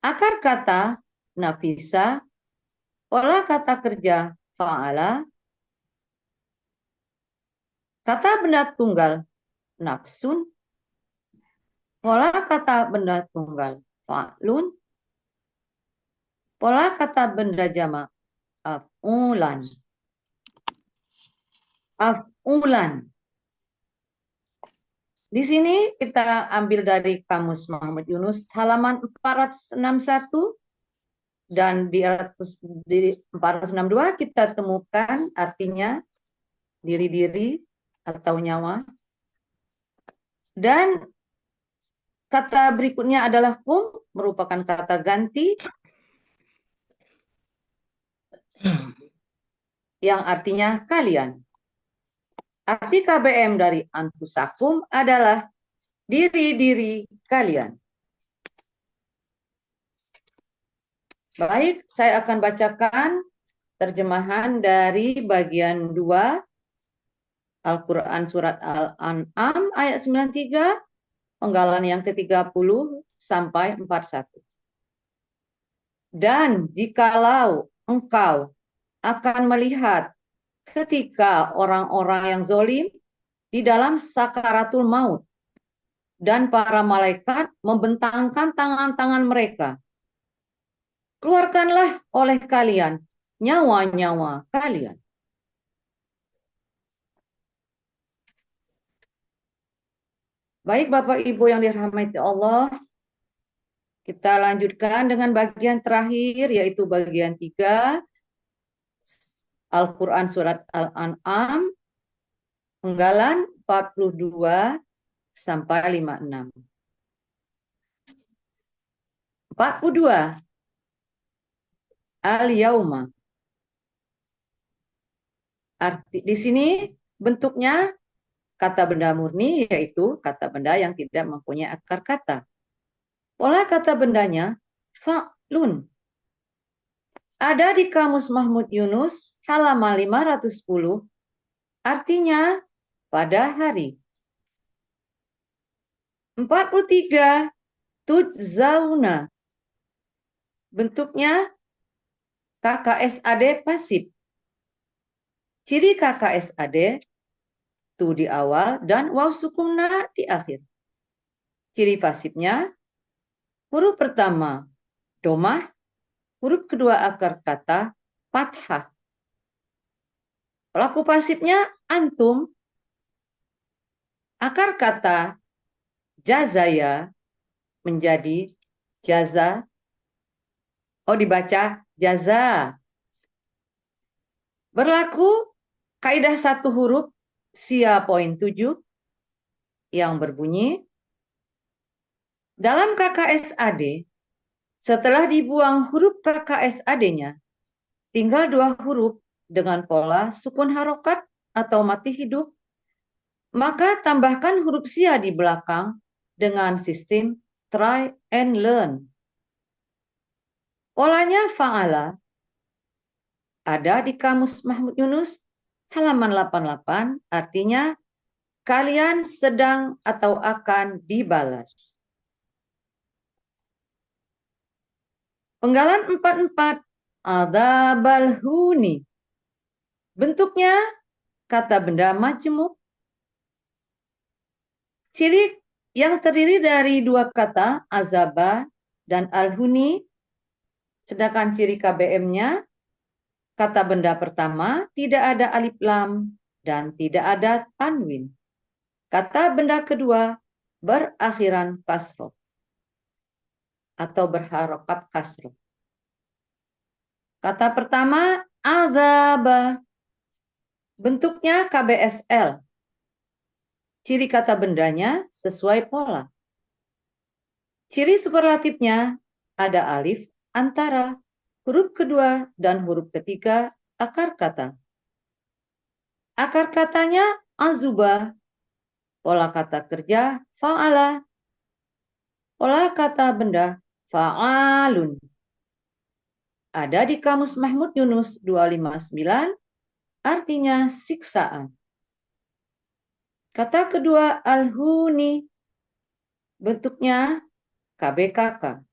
Akar kata nafisa, pola kata kerja fa'ala, kata benda tunggal nafsun, pola kata benda tunggal fa'lun, pola kata benda jamak af'ulan. Af'ulan. Di sini kita ambil dari Kamus Muhammad Yunus halaman 461 dan di 462 kita temukan artinya diri-diri atau nyawa. Dan kata berikutnya adalah kum, merupakan kata ganti yang artinya kalian. Arti KBM dari anfusakum adalah diri-diri kalian. Baik, saya akan bacakan terjemahan dari bagian 2 Al-Quran Surat Al-An'am ayat 93, penggalan yang ke-30 sampai 41. Dan jikalau engkau akan melihat ketika orang-orang yang zolim di dalam sakaratul maut dan para malaikat membentangkan tangan-tangan mereka, keluarkanlah oleh kalian nyawa-nyawa kalian. Baik Bapak Ibu yang dirahmati Allah, kita lanjutkan dengan bagian terakhir yaitu bagian 3 Al-Quran Surat Al-An'am, penggalan 42 sampai 56. 42. Al-Yauma. Arti di sini bentuknya kata benda murni, yaitu kata benda yang tidak mempunyai akar kata. Pola kata bendanya fa'lun. Ada di Kamus Mahmud Yunus halaman 510, artinya pada hari. 43. Tujzauna. Bentuknya KKSAD pasif. Ciri KKSAD tu di awal dan waw sukunna di akhir. Ciri pasifnya huruf pertama domah, huruf kedua akar kata fathah. Pelaku pasifnya antum. Akar kata jazaya menjadi jaza. Oh, dibaca jaza. Berlaku kaidah satu huruf sia poin 7 yang berbunyi dalam KKSAD setelah dibuang huruf KKSAD-nya tinggal 2 huruf dengan pola sukun harokat atau mati hidup, maka tambahkan huruf sia di belakang dengan sistem try and learn. Polanya fa'ala ada di Kamus Mahmud Yunus halaman 88, artinya kalian sedang atau akan dibalas. Penggalan 44 adzabal huni. Bentuknya kata benda majmuk. Ciri yang terdiri dari 2 kata azaba dan al-huni, sedangkan ciri KBM-nya kata benda pertama tidak ada alif lam dan tidak ada tanwin. Kata benda kedua berakhiran kasroh atau berharokat kasroh. Kata pertama azaba. Bentuknya KBSL. Ciri kata bendanya sesuai pola. Ciri superlatifnya ada alif antara huruf kedua dan huruf ketiga akar kata. Akar katanya azuba, pola kata kerja fa'ala, pola kata benda fa'alun. Ada di Kamus Mahmud Yunus 259, artinya siksaan. Kata kedua alhuni, bentuknya KBKK.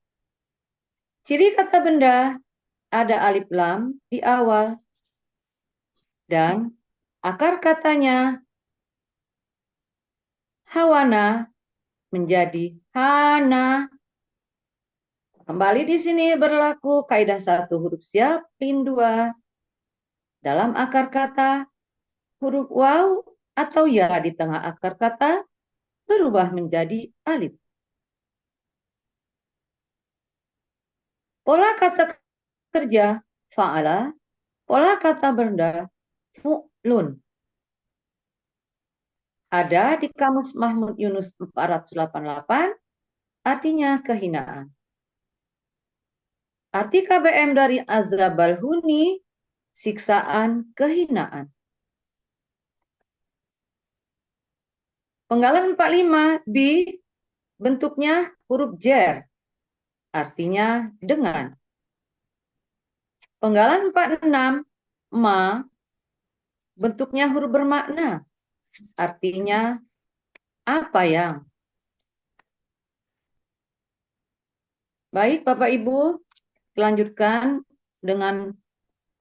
Ciri kata benda ada alif lam di awal dan akar katanya hawana menjadi hana. Kembali di sini berlaku kaidah 1 huruf siapin 2. Dalam akar kata, huruf waw atau ya di tengah akar kata berubah menjadi alif. Pola kata kerja fa'ala, pola kata benda fu'lun. Ada di Kamus Mahmud Yunus 488, artinya kehinaan. Arti KBM dari azabal huni, siksaan, kehinaan. Penggalan 45, B, bentuknya huruf jer, artinya dengan. Penggalan 46, ma, bentuknya huruf bermakna, artinya apa yang. Baik Bapak Ibu, lanjutkan dengan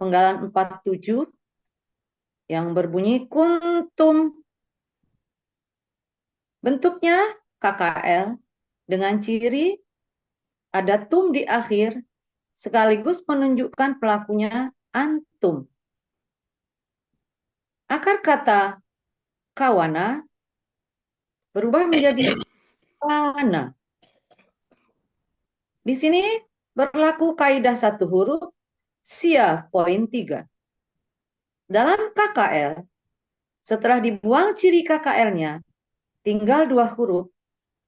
penggalan 47 yang berbunyi kuntum. Bentuknya KKL dengan ciri ada tum di akhir sekaligus menunjukkan pelakunya antum. Akar kata kawana berubah menjadi kawana. Di sini berlaku kaidah 1 huruf sia poin 3. Dalam KKL, setelah dibuang ciri KKL-nya, tinggal 2 huruf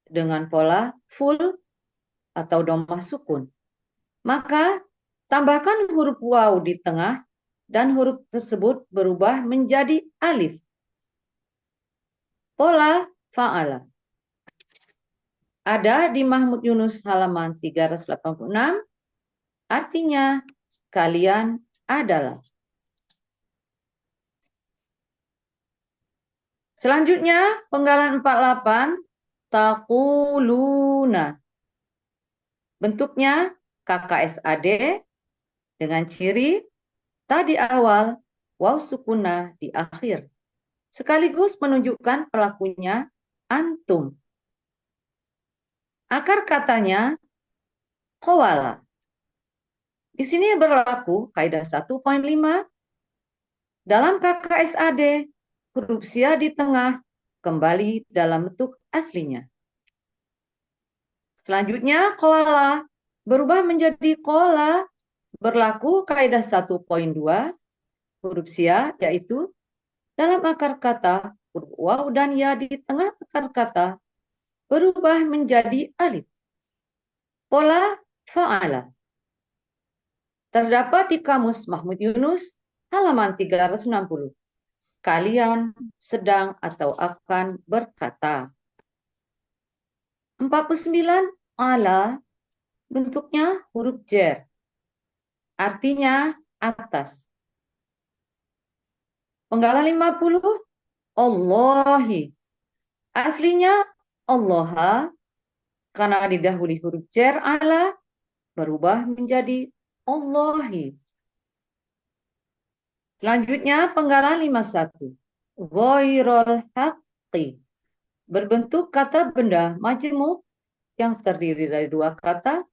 dengan pola full atau dhammah sukun. Maka tambahkan huruf waw di tengah dan huruf tersebut berubah menjadi alif. Pola fa'ala. Ada di Mahmud Yunus halaman 386, artinya kalian adalah. Selanjutnya penggalan 48, taquluna. Bentuknya KKSAD dengan ciri ta di awal, waw sukuna di akhir. Sekaligus menunjukkan pelakunya antum. Akar katanya qawala. Di sini berlaku kaidah 1.5. Dalam KKSAD, huruf sia di tengah kembali dalam bentuk aslinya. Selanjutnya qawala berubah menjadi qola, berlaku kaidah 1.2. Huruf sia yaitu dalam akar kata huruf waw dan ya di tengah akar kata berubah menjadi alif. Pola fa'ala. Terdapat di Kamus Mahmud Yunus halaman 360. Kalian sedang atau akan berkata. 49 ala bentuknya huruf jer. Artinya atas. Penggalan 50 Allahi. Aslinya Allah karena didahului huruf jer ala berubah menjadi Allahi. Selanjutnya penggalan 51. Ghairul haqqi. Berbentuk kata benda majmuk yang terdiri dari 2 kata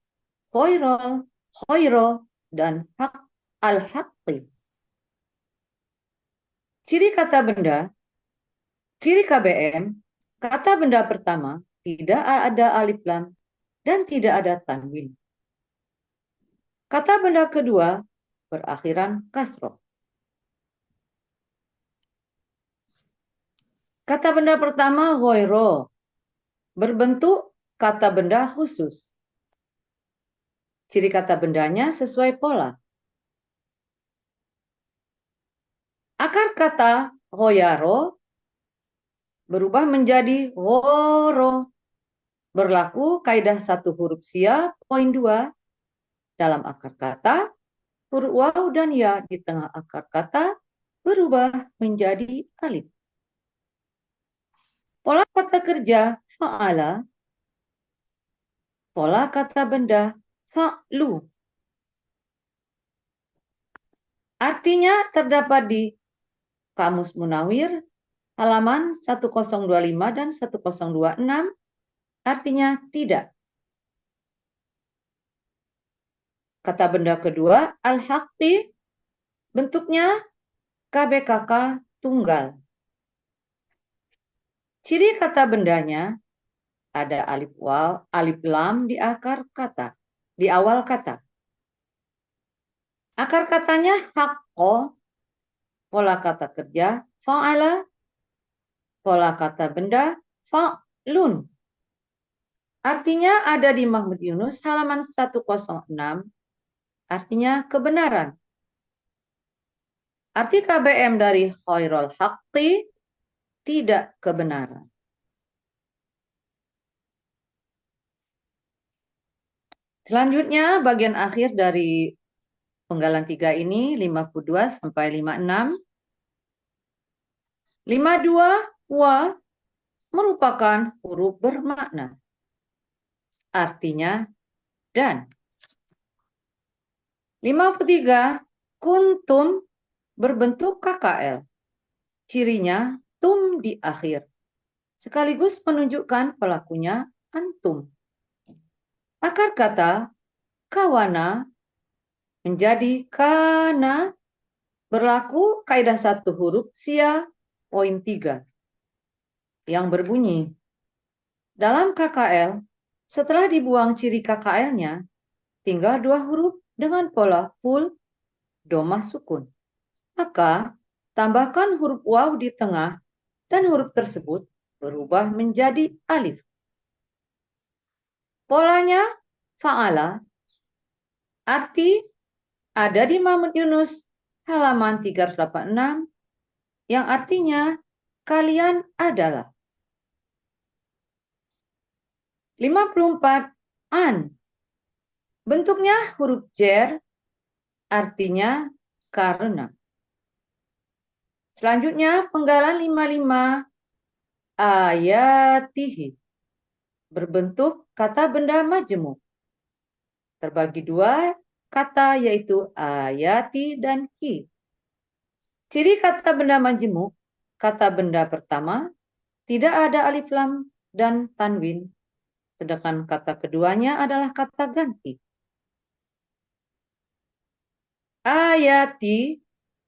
ghairul, khairo, dan haq, al-haqqi. Ciri kata benda, ciri KBM, kata benda pertama tidak ada alif lam dan tidak ada tanwin. Kata benda kedua berakhiran kasroh. Kata benda pertama ghairo, berbentuk kata benda khusus. Ciri kata bendanya sesuai pola. Akar kata ghoyaro berubah menjadi ghoro. Berlaku kaidah satu huruf sia, poin 2. Dalam akar kata, huruf waw dan ya di tengah akar kata berubah menjadi alif. Pola kata kerja fa'ala, pola kata benda fa'lu. Artinya terdapat di Kamus Munawir halaman 1025 dan 1026, artinya tidak. Kata benda kedua, al-haqqi, bentuknya KBKK tunggal. Ciri kata bendanya ada alif waw, alif lam di akar kata, di awal kata. Akar katanya haqqo, pola kata kerja fa'ala, pola kata benda fa'lun. Artinya ada di Mahmud Yunus halaman 106, artinya kebenaran. Arti KBM dari khairul haqqi, tidak kebenaran. Selanjutnya bagian akhir dari penggalan 3 ini 52 sampai 56. 52 wa merupakan huruf bermakna. Artinya dan. 53 kuntum berbentuk KKL. Cirinya tum di akhir. Sekaligus menunjukkan pelakunya antum. Akar kata kawana menjadi kana, berlaku kaidah satu huruf sia, poin 3. Yang berbunyi, dalam KKL, setelah dibuang ciri KKL-nya, tinggal 2 huruf dengan pola full domah sukun. Maka, tambahkan huruf waw di tengah dan huruf tersebut berubah menjadi alif. Polanya fa'ala, arti ada di Mahmud Yunus halaman 386, yang artinya kalian adalah. 54 an, bentuknya huruf jer, artinya karena. Selanjutnya penggalan 55 ayatihi, berbentuk kata benda majemuk. Terbagi 2 kata, yaitu ayati dan hi. Ciri kata benda majemuk, kata benda pertama tidak ada alif lam dan tanwin, sedangkan kata keduanya adalah kata ganti. Ayati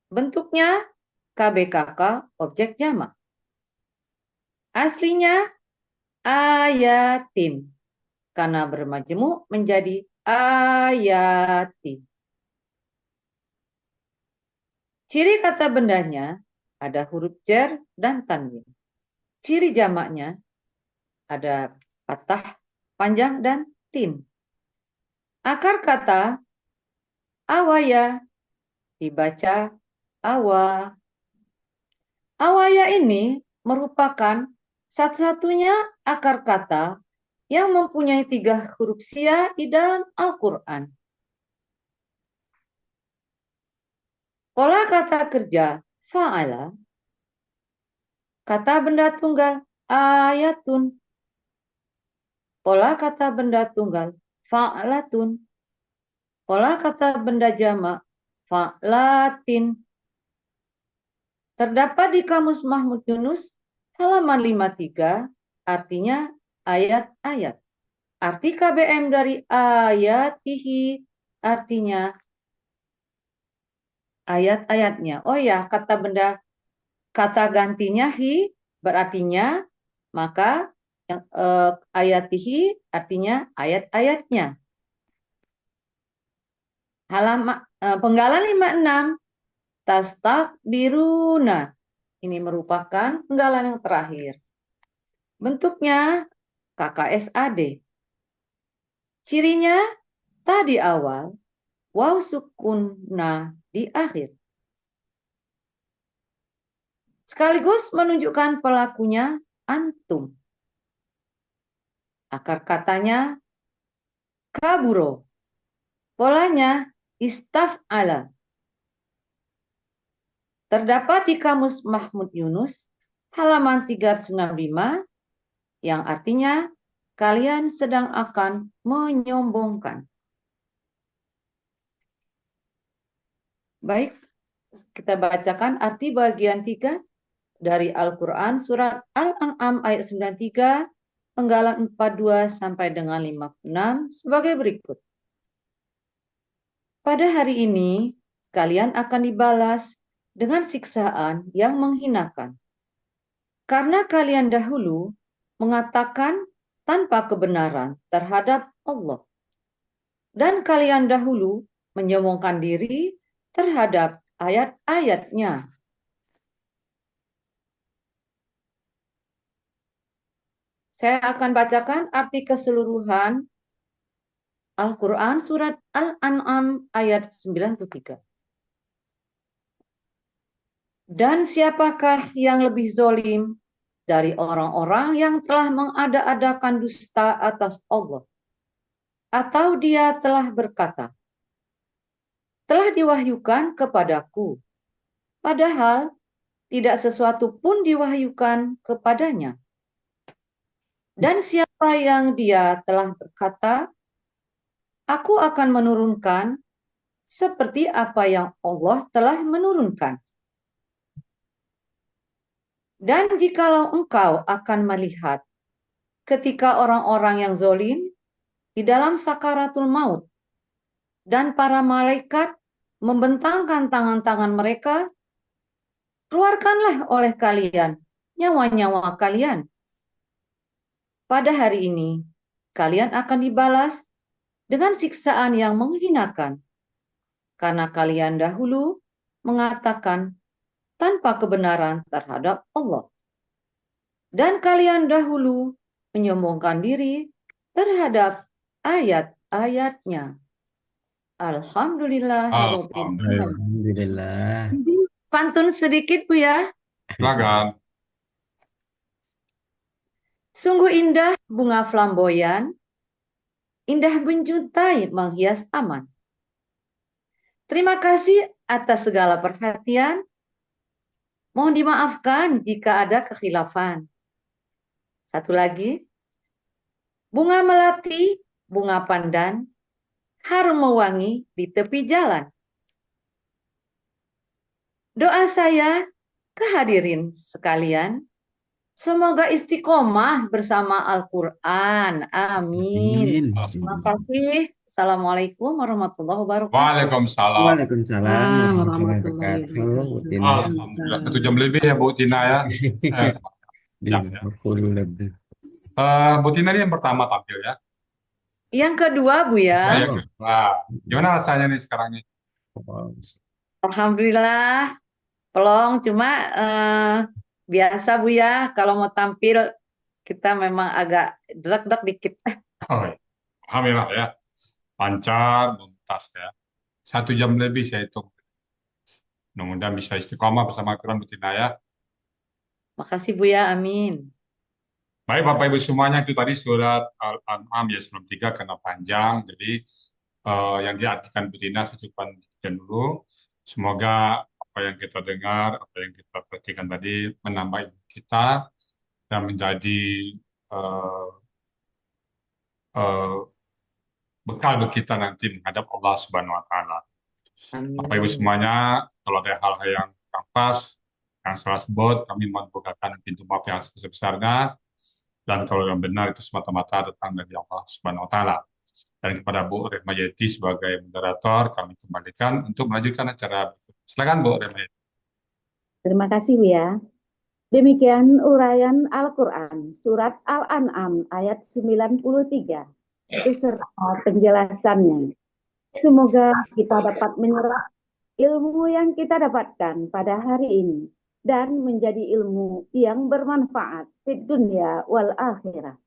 bentuknya KBKK objek jamak. Aslinya ayatin, karena bermajemuk menjadi ayati. Ciri kata bendanya ada huruf jer dan tanwin. Ciri jamaknya ada fathah panjang dan tin. Akar kata awaya dibaca awa. Awaya ini merupakan satu-satunya akar kata yang mempunyai 3 huruf sia di dalam Al-Quran. Pola kata kerja fa'ala, kata benda tunggal ayatun, pola kata benda tunggal fa'latun, pola kata benda jamak fa'latin. Terdapat di Kamus Mahmud Yunus halaman 53, artinya ayat-ayat. Arti KBM dari ayatihi, artinya ayat-ayatnya. Oh ya, kata benda, kata gantinya hi berartinya, maka yang ayatihi artinya ayat-ayatnya. Halaman penggalan 56 tastakbiruna. Ini merupakan penggalan yang terakhir. Bentuknya KKSAD. Cirinya tadi awal, waw sukunna di akhir. sekaligus menunjukkan pelakunya antum. Akar katanya kaburo, polanya istaf'ala. Terdapat di Kamus Mahmud Yunus halaman 365 yang artinya kalian sedang akan menyombongkan. Baik, kita bacakan arti bagian 3 dari Al-Quran surat Al-An'am ayat 93 penggalan 42 sampai dengan 56 sebagai berikut. Pada hari ini kalian akan dibalas dengan siksaan yang menghinakan. Karena kalian dahulu mengatakan tanpa kebenaran terhadap Allah. Dan kalian dahulu menyombongkan diri terhadap ayat-ayatnya. Saya akan bacakan arti keseluruhan Al-Quran surat Al-An'am ayat 93. Dan siapakah yang lebih zolim dari orang-orang yang telah mengada-adakan dusta atas Allah? Atau dia telah berkata, telah diwahyukan kepadaku, padahal tidak sesuatu pun diwahyukan kepadanya. Dan siapa yang dia telah berkata, aku akan menurunkan seperti apa yang Allah telah menurunkan. Dan jikalau engkau akan melihat ketika orang-orang yang zolim di dalam sakaratul maut dan para malaikat membentangkan tangan-tangan mereka, keluarkanlah oleh kalian nyawa-nyawa kalian. Pada hari ini, kalian akan dibalas dengan siksaan yang menghinakan, karena kalian dahulu mengatakan tanpa kebenaran terhadap Allah. Dan kalian dahulu menyombongkan diri terhadap ayat-ayatnya. Alhamdulillah. Alhamdulillah. Pantun sedikit, Bu ya. Silakan. Sungguh indah bunga flamboyan, indah menjuntai menghias taman. Terima kasih atas segala perhatian. Mohon dimaafkan jika ada kekhilafan. Satu lagi. Bunga melati, bunga pandan, harum mewangi di tepi jalan. Doa saya ke hadirin sekalian, semoga istiqomah bersama Al-Quran. Amin. Terima kasih. Assalamualaikum warahmatullahi wabarakatuh. Waalaikumsalam. Waalaikumsalam warahmatullahi warahmatullahi wabarakatuh. Bu Tina. Alhamdulillah 1 jam lebih ya Bu Tina ya. Jam ya. 50 lebih. Bu Tina ini yang pertama tampil ya. Yang kedua, Bu ya. Yang kedua. Gimana rasanya nih sekarang nih? Alhamdulillah, pelong. Cuma biasa Bu ya, kalau mau tampil kita memang agak drag-drag dikit. Oh, ya. Alhamdulillah ya. Lancar, tuntas ya. 1 jam lebih saya hitung. Mudah-mudahan bisa istiqomah bersama Al-Quran Bu Tina ya. Makasih Bu ya, amin. Baik Bapak Ibu semuanya, itu tadi surat Al-An'am ya sebelum 3 karena panjang. Jadi yang diartikan Bu Tina saya coba bacakan dulu. Semoga apa yang kita dengar, apa yang kita perhatikan tadi menambah ilmu kita dan menjadi eh, eh, bekal bagi kita nanti menghadap Allah Subhanahu wa Ta'ala. Amin. Bapak Ibu semuanya, kalau ada hal-hal yang kurang pas, yang salah sebut, kami mohon bukakan pintu maaf yang sebesar-besarnya. Dan kalau yang benar itu semata-mata datang dari Allah Subhanahu wa Ta'ala. Dan kepada Bu Rehmayeti sebagai moderator, kami kembalikan untuk melanjutkan acara. Silakan Bu Rehmayeti. Terima kasih Bu ya. Demikian uraian Al-Quran surat Al-An'am ayat 93 beserta penjelasannya. Semoga kita dapat menyerap ilmu yang kita dapatkan pada hari ini dan menjadi ilmu yang bermanfaat di dunia wal akhirah.